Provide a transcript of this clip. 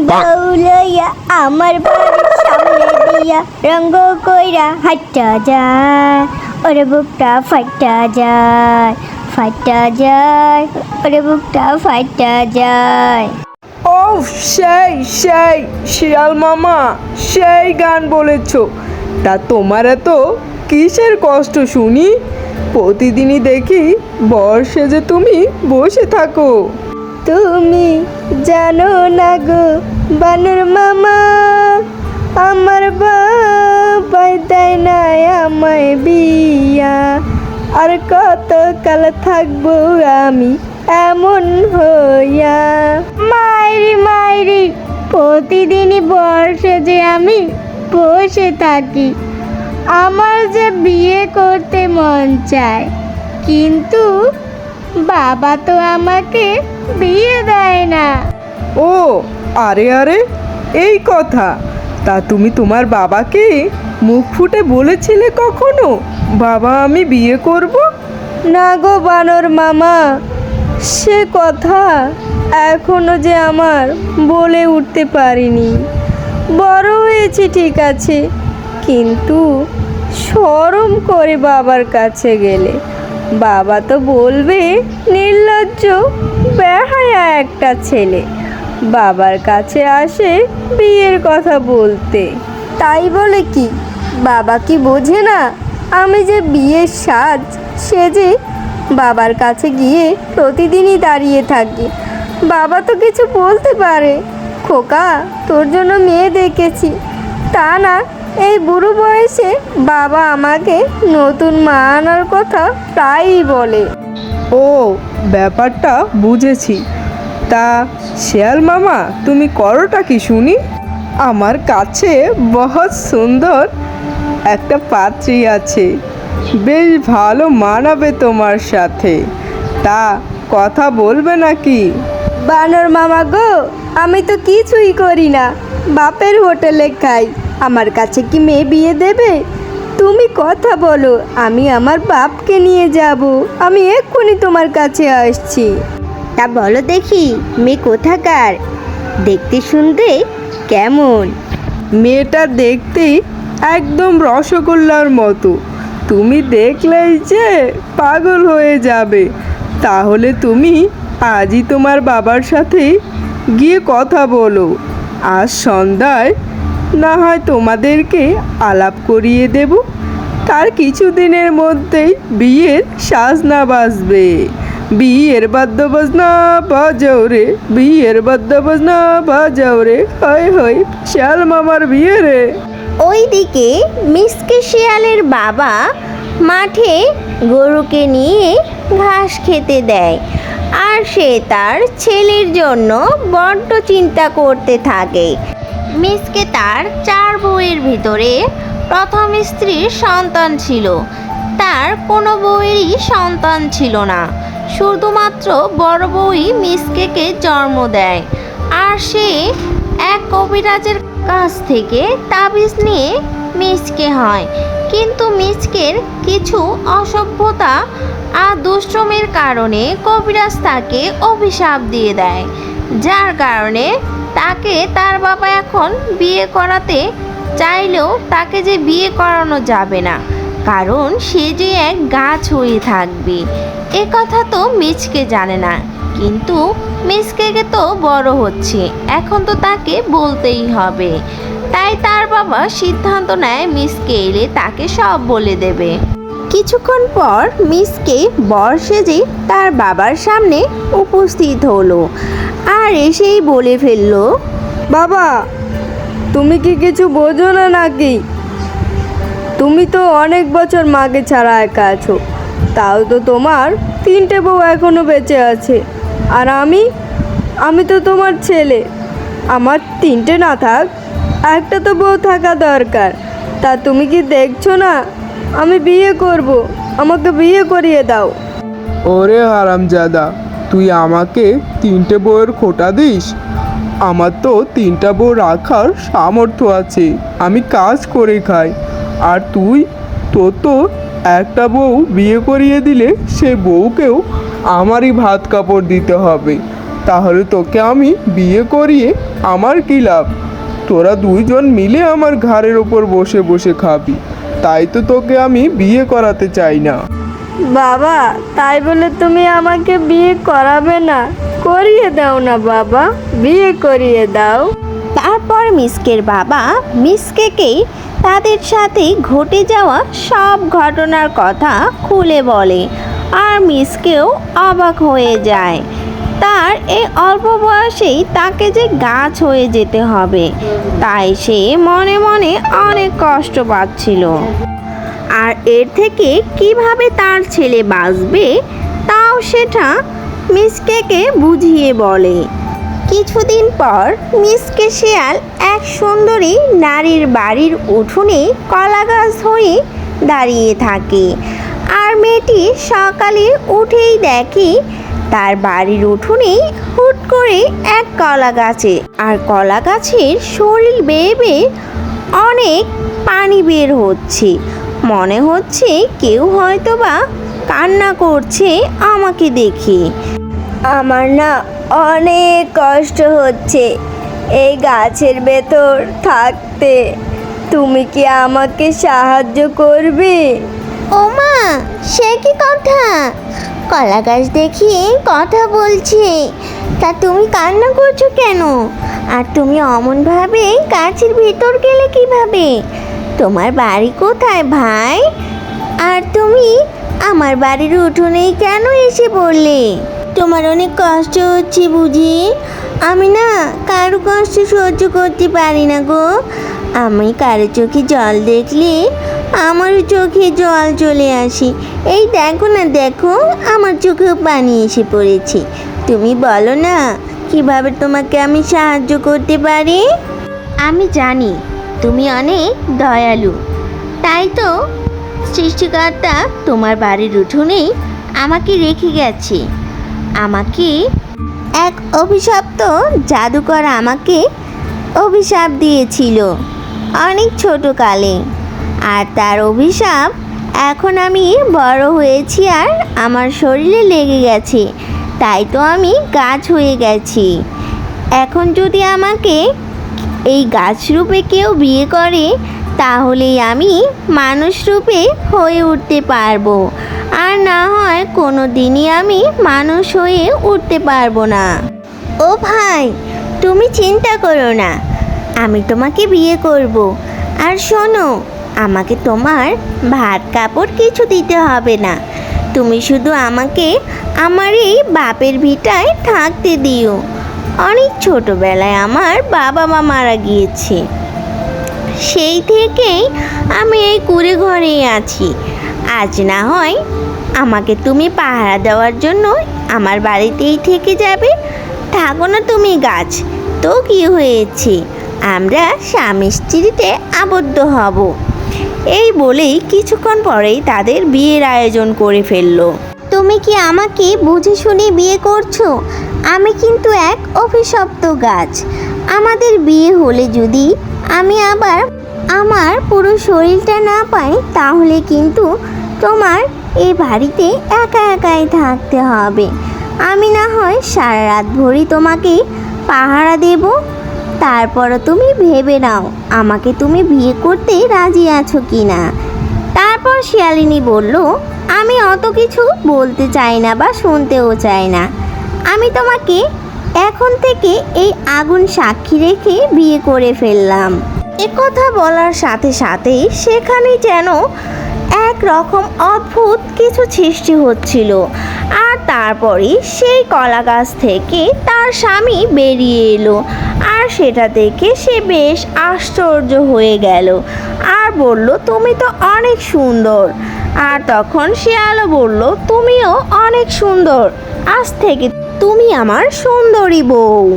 দৌলইয়া আমার বাড়ির সামনে দিয়া রঙ্গ কইরা হাঁটা যায়, ওরে বুকটা ফাইটা যায়, ফাইটা যায়, ওরে বুকটা ফাইটা যায়। ও সেই সেই শিয়াল মামা, সেই গান বলেছ। তা তোমার এত কিসের কষ্ট শুনি? প্রতিদিনই দেখি বর্ষে যে তুমি বসে থাকো। তুমি জানো না গো বানর মামা, আমার বাবাই দেয় না আমায় বিয়া, আর কত কাল থাকবো আমি এমন হইয়া। মাইরি মাইরি প্রতিদিনই বর্ষে যে আমি বসে থাকি, আমার যে বিয়ে করতে মন চায়, কিন্তু বাবা তো আমাকে বিয়ে দেয় না। ও আরে আরে, এই কথা। তা তুমি তোমার বাবাকে মুখ ফুটে বলেছিলে কখনো বাবা আমি বিয়ে করব? না গো বানর মামা, সে কথা এখনো যে আমার বলে উঠতে পারিনি। বড় হয়েছি ঠিক আছে, কিন্তু শরম করে বাবার কাছে গেলে বাবা তো বলবে নির্লজ্জ বেহায়া একটা ছেলে বাবার কাছে আসে বিয়ের কথা বলতে। তাই বলে কি বাবা কি বোঝে না আমি যে বিয়ের সাজ সেজে বাবার কাছে গিয়ে প্রতিদিনই দাঁড়িয়ে থাকি? বাবা তো কিছু বলতে পারে, খোকা তোর জন্য মেয়ে দেখেছি, তা না এই বুড়ো বয়সে বাবা আমাকে নতুন মা আনার কথা প্রায়ই বলে। ও ব্যাপারটা বুঝেছি। তা শিয়াল মামা তুমি করোটা কি শুনি? আমার কাছে বহুত সুন্দর একটা পাত্রী আছে, বেশ ভালো মানাবে তোমার সাথে। তা কথা বলবে নাকি? বানর মামা গো, আমি তো কিছুই করি না, বাপের হোটেলে খাই, আমার কাছে কি মেয়ে বিয়ে দেবে? তুমি কথা বলো, আমি আমার বাপকে নিয়ে যাব, আমি এক্ষুনি তোমার কাছে আসছি। তা বলো দেখি মেয়ে কোথাকার, দেখতে শুনতে কেমন? মেয়েটা দেখতে একদম রসগোল্লার মতো, তুমি দেখলেই যে পাগল হয়ে যাবে। তাহলে তুমি আজই তোমার বাবার সাথে গিয়ে কথা বলো, আজ সন্ধ্যায় না হয় তোমাদেরকে আলাপ করিয়ে দেব, তার কিছুদিনের মধ্যেই বিয়ের সাজনা বাজবে। বিয়ের বাদ্য বাজনা বাজাও রে, বিয়ের বাদ্য বাজনা বাজাও রে, হয় হয় শিয়াল মামার বিয়ে রে। ওইদিকে মিসকে শিয়ালের বাবা মাঠে গরুকে নিয়ে ঘাস খেতে দেয়, আর সে তার ছেলের জন্য বড্ড চিন্তা করতে থাকে। মিসকে তার 4 বউয়ের ভিতরে প্রথম স্ত্রীর সন্তান ছিল, তার কোনো বউয়েরই সন্তান ছিল না, শুধুমাত্র বড় বউই মিসকেকে জন্ম দেয়। আর সে এক কবিরাজের কাছ থেকে তাবিজ নিয়ে মিসকে হয়, কিন্তু মিসকের কিছু অসভ্যতা আর দুষ্টুমির কারণে কবিরাজ তাকে অভিশাপ দিয়ে দেয়, যার কারণে তাকে তার বাবা এখন বিয়ে করাতে চাইলেও তাকে যে বিয়ে করানো যাবে না, কারণ সে যে এক গাছ হয়ে থাকবে। এ কথা তো মিচকে জানে না, কিন্তু মিচকেকে তো বড় হচ্ছে, এখন তো তাকে বলতেই হবে। তাই তার বাবা সিদ্ধান্ত নেয় মিচকে এলে তাকে সব বলে দেবে। কিছুক্ষণ পর মিচকে বর সেজে তার বাবার সামনে উপস্থিত হলো, আর এসেই বলে ফেললো, বাবা তুমি কি কিছু বোঝো না নাকি? তুমি তো অনেক বছর মাকে ছাড়া একা আছো, তাও তো তোমার 3টে বউ এখনো বেঁচে আছে, আর আমি তো তোমার ছেলে। আমার 3টে না থাক, একটা তো বউ থাকা দরকার। তা তুমি কি দেখছো না আমি বিয়ে করব, আমাকে বিয়ে করিয়ে দাও। ওরে হারামজাদা, তুই আমাকে 3টে বউয়ের খোটা দিস? আমার তো 3টা বউ রাখার সামর্থ্য আছে, আমি কাজ করে খাই। আর তোর তো একটা বউ বিয়ে করিয়ে দিলে সেই বউকেও আমারই ভাত কাপড় দিতে হবে। তাহলে তোকে আমি বিয়ে করিয়ে আমার কী লাভ? তোরা দুইজন মিলে আমার ঘাড়ের ওপর বসে বসে খাবি। তাই তো তোকে আমি বিয়ে করাতে চাই না। বাবা, তাই বলে তুমি আমাকে বিয়ে করাবে না? করিয়ে দাও না বাবা, বিয়ে করিয়ে দাও। তারপর মিসকের বাবা মিসকেকে তাদের সাথে ঘটে যাওয়া সব ঘটনার কথা খুলে বলে, আর মিসকেও অবাক হয়ে যায়। তার এই অল্প বয়সেই তাকে যে গাছ হয়ে যেতে হবে, তাই সে মনে মনে অনেক কষ্ট পাচ্ছিল। আর এর থেকে কিভাবে তার ছেলে বাঁচবে তাও সেটা মিসকেকে বুঝিয়ে বলে। কিছুদিন পর মিসকে শিয়াল এক সুন্দরী নারীর বাড়ির উঠোনে কলা গাছ হয়ে দাঁড়িয়ে থাকে। আর মেয়েটি সকালে উঠেই দেখে তার বাড়ির উঠোনেই হুট করে এক কলা গাছে, আর কলা গাছের শরীর বেয়ে বেয়ে অনেক পানি বের হচ্ছে। মনে হচ্ছে কেউ হয়তোবা কান্না করছে আমাকে দেখে। আমার না অনেক কষ্ট হচ্ছে এই গাছের ভেতর থাকতে। তুমি কি আমাকে সাহায্য করবে? ওমা, সে কি কথা! কলা গাছ দেখিয়ে কথা বলছে, তা তুমি কান্না করছো কেন? আর তুমি অমনভাবে গাছের ভিতর গেলে কিভাবে? তোমার বাড়ি কোথায় ভাই? আর তুমি আমার বাড়ির উঠোনেই কেন এসে পড়লে? তোমার অনেক কষ্ট হচ্ছে বুঝি? আমি না কারো কষ্ট সহ্য করতে পারি না গো। আমি কারো চোখে জল দেখলে আমারও চোখে জল চলে আসে। এই দেখো না, দেখো আমার চোখেও পানি এসে পড়েছে। তুমি বলো না কিভাবে তোমাকে আমি সাহায্য করতে পারি? আমি জানি তুমি অনেক দয়ালু, তাই তো সৃষ্টিকর্তা তোমার বাড়ির উঠোনেই আমাকে রেখে গেছে। আমাকে এক অভিশপ্ত জাদুকর আমাকে অভিশাপ দিয়েছিল অনেক ছোটকালে, আর তার অভিশাপ এখন আমি বড় হয়েছি আর আমার শরীরে লেগে গেছে, তাই তো আমি গাছ হয়ে গেছি। এখন যদি আমাকে এই গাছ রূপে কেউ বিয়ে করে তাহলেই আমি মানুষ রূপে হয়ে উঠতে পারবো, আর না হয় কোনো দিনই আমি মানুষ হয়ে উঠতে পারবো না। ও ভাই, তুমি চিন্তা করো না, আমি তোমাকে বিয়ে করব। আর শোনো, আমাকে তোমার ভাত কাপড় কিছু দিতে হবে না। তুমি শুধু আমাকে আমার এই বাপের ভিটায় থাকতে দিও। অনেক ছোটবেলায় আমার বাবা মা মারা গিয়েছে, সেই থেকেই আমি এই কুঁড়ে ঘরেই আছি। আজ না হয় আমাকে তুমি পাহারা দেওয়ার জন্য আমার বাড়িতেই থেকে যাবে। থাকো না তুমি গাছ, তো কি হয়েছে, আমরা স্বামী স্ত্রীতে আবদ্ধ হব। এই বলেই কিছুক্ষণ পরেই তাদের বিয়ের আয়োজন করে ফেললো। তুমি কি আমাকে বুঝে শুনে বিয়ে করছো? আমি কিন্তু এক অভিশপ্ত গাছ। আমাদের বিয়ে হলে যদি আমি আবার আমার পুরো শরীরটা না পাই তাহলে কিন্তু তোমার এই বাড়িতে একা একাই থাকতে হবে। আমি না হয় সারা রাত ভরি তোমাকে পাহারা দেব, তারপরও তুমি ভেবে নাও আমাকে তুমি বিয়ে করতে রাজি আছো কি না। তারপর শিয়ালিনী বলল, আমি অত কিছু বলতে চাই না বা শুনতেও চাই না। আমি তোমাকে এখন থেকে এই আগুন সাক্ষী রেখে বিয়ে করে ফেললাম। একথা বলার সাথে সাথেই সেখানে যেন এক রকম অদ্ভুত কিছু সৃষ্টি হচ্ছিল। আর তারপরে সেই কলা গাছ থেকে তার স্বামী বেরিয়ে এলো, আর সেটা দেখে সে বেশ আশ্চর্য হয়ে গেল আর বলল, তুমি তো অনেক সুন্দর। আর তখন শিয়ালও বলল, তুমিও অনেক সুন্দর, আজ থেকে তুমি আমার সুন্দরী বউ।